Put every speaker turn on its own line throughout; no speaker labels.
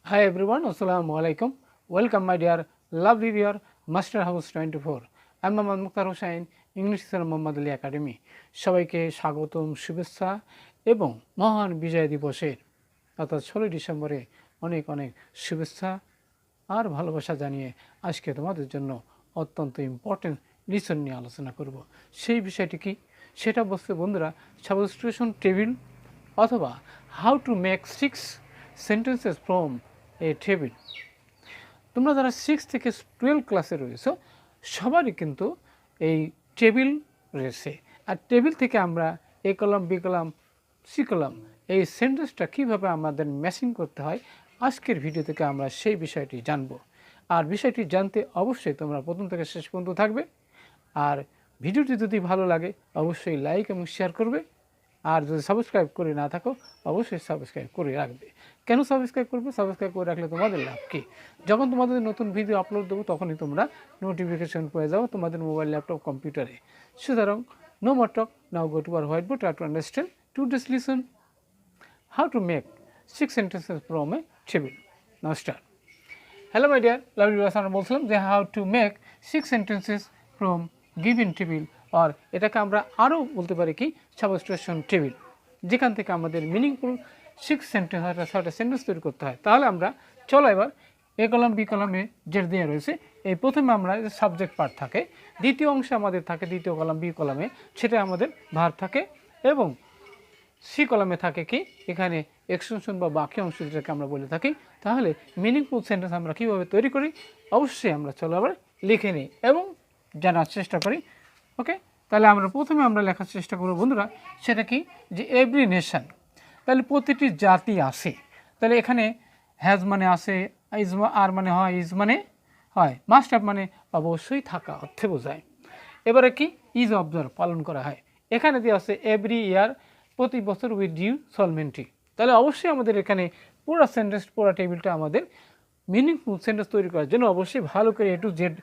Hi everyone, Assalamu alaikum. Welcome my dear lovely viewer, Master House 24. I'm Mohammad Mukhtar Hussain, English Teacher Mohammad Ali Academy. সবাইকে স্বাগতম, শুভেচ্ছা এবং মহান বিজয় দিবসের অর্থাৎ 16 ডিসেম্বরে অনেক অনেক শুভেচ্ছা আর ভালোবাসা জানিয়ে আজকে তোমাদের জন্য অত্যন্ত ইম্পর্টেন্ট লিসন নিয়ে আলোচনা করব। সেই বিষয়টি কি সেটা বলতে বন্ধুরা, সাবস্টিটিউশন টেবিল অথবা how to make 6 sentences from a table. তোমরা যারা 6 থেকে 12 ক্লাসে রয়েছো সবারই কিন্তু এই টেবিল রয়েছে, আর টেবিল থেকে আমরা A column, B column, C column এই সেন্টেন্সটা কীভাবে আমাদের ম্যাচিং করতে হয় আজকের ভিডিও থেকে আমরা সেই বিষয়টি জানব। আর বিষয়টি জানতে অবশ্যই তোমরা প্রথম থেকে শেষ পর্যন্ত থাকবে। আর ভিডিওটি যদি ভালো লাগে অবশ্যই লাইক এবং শেয়ার করবে, আর যদি সাবস্ক্রাইব করে না থাকো অবশ্যই সাবস্ক্রাইব করে রাখবে। কেন সাবস্ক্রাইব করবে? সাবস্ক্রাইব করে রাখলে তোমাদের লাভ কী? যখন তোমাদের নতুন ভিডিও আপলোড দেবো তখনই তোমরা নোটিফিকেশন পেয়ে যাবো তোমাদের মোবাইল, ল্যাপটপ, কম্পিউটারে। সুতরাং no more talk, now go to our whiteboard, try to understand today's lesson, how to make 6 sentences from a table. Now start. Hello my dear lovely viewers, আমরা বলছিলাম যে how to make 6 sentences from given table, আর এটাকে আমরা আরও বলতে পারি কি substitution table, যেখান থেকে আমাদের মিনিংফুল 6 সেন্টেন্স অর্থাৎ 6টা সেন্টেন্স তৈরি করতে হয়। তাহলে আমরা চলো এবার এ কলাম, বি কলামে যেটা দেওয়া রয়েছে এই প্রথমে আমরা সাবজেক্ট পার্ট থাকে, দ্বিতীয় অংশে আমাদের থাকে দ্বিতীয় কলাম, বি কলামে সেটা আমাদের ভার্ব থাকে, এবং সি কলামে থাকে কি এখানে এক্সটেনশন বা বাকি অংশ যেটাকে আমরা বলে থাকি। তাহলে মিনিংফুল সেন্টেন্স আমরা কীভাবে তৈরি করি অবশ্যই আমরা চলো আবার লিখে নিই এবং জানার চেষ্টা করি। ওকে, তাহলে আমরা প্রথমে আমরা লেখার চেষ্টা করব বন্ধুরা, সেটা কি যে এভরি নেশন, তাহলে প্রতিটি জাতি আছে। তাহলে এখানে হ্যাজ মানে আছে, ইজ আর মানে হয়, ইজ মানে হয়, মাস্ট হ্যাভ মানে অবশ্যই থাকা অর্থে বোঝায়। এবারে কি ইজ অবজার্ভ পালন করা হয়। এখানে দিয়ে আছে এভরি ইয়ার, প্রতি বছর উইথ ডিউ সলভেন্টি। তাহলে অবশ্যই আমাদের এখানে পুরো সেন্টেন্স, পুরো টেবিলটা আমাদের মিনিংফুল সেন্টেন্স তৈরি করার জন্য অবশ্যই ভালো করে এ টু জেড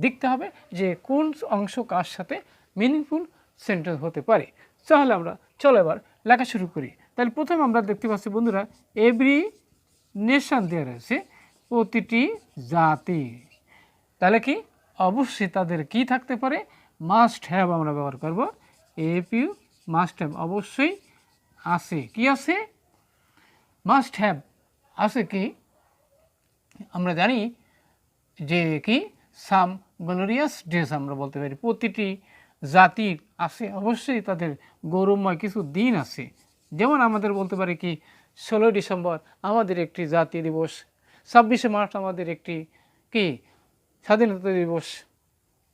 দেখতে হবে যে কোন অংশ কার সাথে মিনিংফুল সেন্টেন্স হতে পারে। তাহলে আমরা চলো এবার লেখা শুরু করি। তাহলে প্রথমে আমরা দেখতে পাচ্ছি বন্ধুরা এভরি নেশন দেওয়া রয়েছে, প্রতিটি জাতি। তাহলে কি অবশ্যই তাদের কি থাকতে পারে, মাস্ট হ্যাভ আমরা ব্যবহার করব, এফ ইউ মাস্ট হ্যাভ অবশ্যই আছে। কি আছে? মাস্ট হ্যাভ আছে কি আমরা জানি যে কি সাম গ্লোরিয়াস ডেজ আমরা বলতে পারি, প্রতিটি জাতির আছে অবশ্যই তাদের গৌরবময় কিছু দিন আছে। যেমন আমাদের বলতে পারি কি 16 ডিসেম্বর আমাদের একটি জাতীয় দিবস, 26শে মার্চ আমাদের একটি কি স্বাধীনতা দিবস।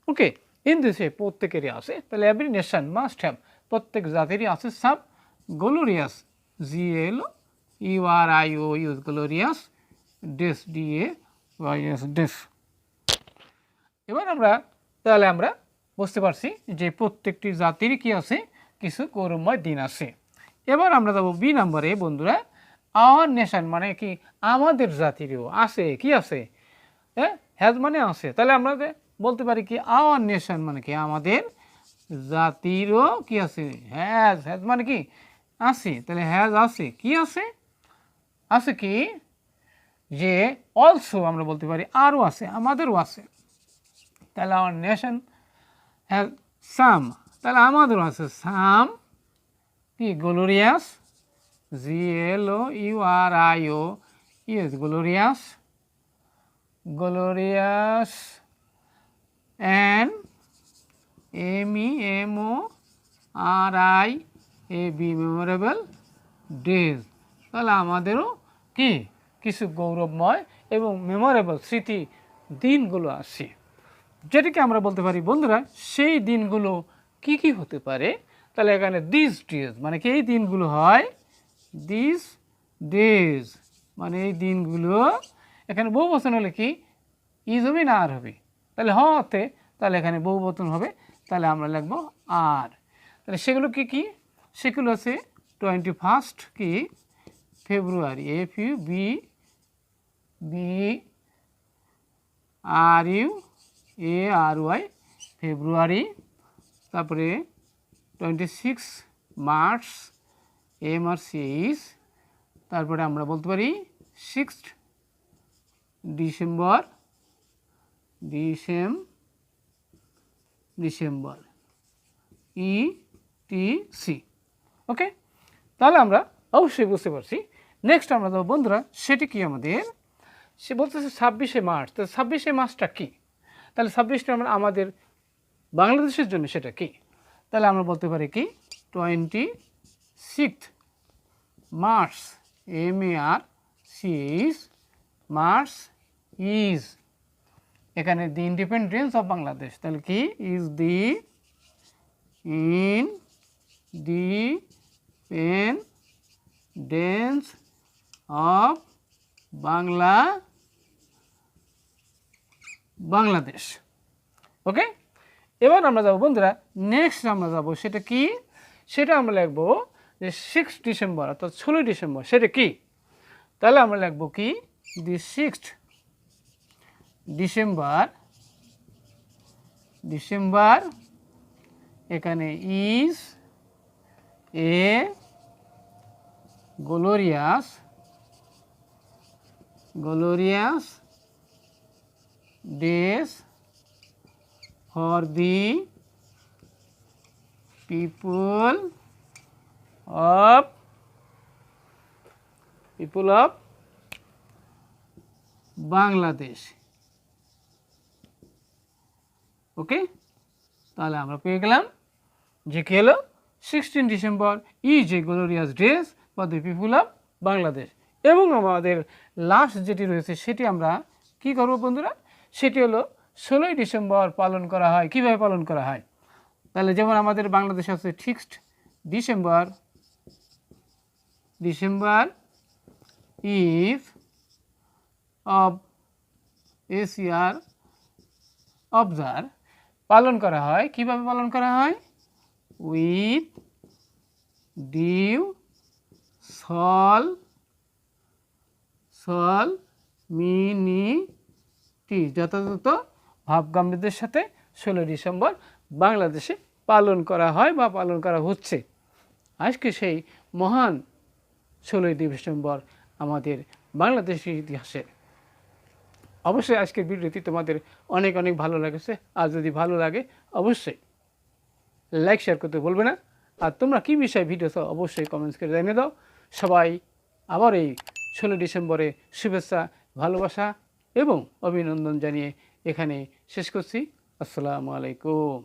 ওকে, ইন দেশে প্রত্যেকেরই আছে। তাহলে এভরি নেশন মাস্ট হ্যাভ, প্রত্যেক জাতিরই আছে সাব গ্লোরিয়াস, GLORIOUS গ্লোরিয়াস ডেস, DAYS ডেস। এবার তাহলে আমরা বুঝতে পারছি যে প্রত্যেকটি জাতির কি আছে কিছু গৌরবময় দিন আছে। এবার আমরা যাবো বি নাম্বারে বন্ধুরা, আওয়ার নেশন মানে কি আমাদের জাতিরও আছে। কি আছে? হ্যাজ মানে আছে। তাহলে আমরা বলতে পারি কি আওয়ার নেশন মানে কি আমাদের জাতিরও কি আছে, হ্যাজ মানে কি আছে। তাহলে হ্যাজ আছে, কি আছে? আছে কি যে অলসো আমরা বলতে পারি আরও আছে, আমাদেরও আছে। তাহলে আওয়ার নেশন হ্যাজ সাম, তাহলে আমাদেরও আছে সাম কি glorious, GLORIOUS glorious and MEMORABL memorable days. তাহলে আমাদেরও কি কিছু গৌরবময় এবং মেমোরেবল স্মৃতি দিনগুলো আছে, যেটাকে আমরা বলতে পারি বন্ধুরা সেই দিনগুলো কি কি হতে পারে। তাহলে এখানে দিস ডেজ মানে কি এই দিনগুলো হয়, দিস ডেজ মানে এই দিনগুলো। এখানে বহুবচন হলে কি ইজ হবে না আর হবে? তাহলে হতে, তাহলে এখানে বহুবচন হবে, তাহলে আমরা লিখবো আর। তাহলে সেগুলো কি কি? সেগুলো আছে 21 কি ফেব্রুয়ারি, FEBRUARY ফেব্রুয়ারি। তারপরে 26 মার্চ, MRCH। তারপরে আমরা বলতে পারি 6 ডিসেম্বর ETC। ওকে, তাহলে আমরা অবশ্যই বুঝতে পারছি। নেক্সট আমরা যাবো বন্ধুরা, সেটি কি আমাদের, সে বলতেছে 26শে মার্চ। তো 26শে মার্চটা কি? তাহলে 26টা আমরা আমাদের বাংলাদেশের জন্য সেটা কি? তাহলে আমরা বলতে পারি কি 26th March, MARCH, March is, এখানে দি ইন্ডিপেন্ডেন্স অফ বাংলাদেশ। তাহলে কি is the independence of Bangladesh. Okay, এবার আমরা যাবো বন্ধুরা, নেক্সট আমরা যাব সেটা কি, সেটা আমরা লিখবো যে 6 ডিসেম্বর অর্থাৎ 16 ডিসেম্বর, সেটা কি? তাহলে আমরা লিখবো কি দি 6th ডিসেম্বর, এখানে is a glorious days for the people of Bangladesh. Okay, তাহলে আমরা পেয়ে গেলাম যে কি হলো 16 December is a glorious days for the people of Bangladesh. এবং আমাদের লাস্ট যেটি রয়েছে সেটি আমরা কি করব বন্ধুরা, সেটি হলো 16 ডিসেম্বর পালন করা হয়। কিভাবে পালন করা হয়? তাহলে যেমন আমাদের বাংলাদেশ আছে 6 ডিসেম্বর ইভ অফ এশিয়ার অবজার, পালন করা হয়। কিভাবে পালন করা হয়? উইথ ডিউ সলমিনিটি, যথাযথ ভাবগাম্ভীর্যের সাথে 16 ডিসেম্বর বাংলাদেশে পালন করা হয় বা পালন করা হচ্ছে। আজকে সেই মহান 16 ডিসেম্বর আমাদের বাংলাদেশের ইতিহাসে। অবশ্যই আজকের ভিডিওটি তোমাদের অনেক অনেক ভালো লেগেছে। আর যদি ভালো লাগে অবশ্যই লাইক শেয়ার করতে বলবে না। আর তোমরা কী বিষয়ে ভিডিও চাও অবশ্যই কমেন্টস করে জানিয়ে দাও। সবাই আবার এই 16 ডিসেম্বরে শুভেচ্ছা, ভালোবাসা এবং অভিনন্দন জানিয়ে এখানে শেষ করছি। আসসালামু আলাইকুম।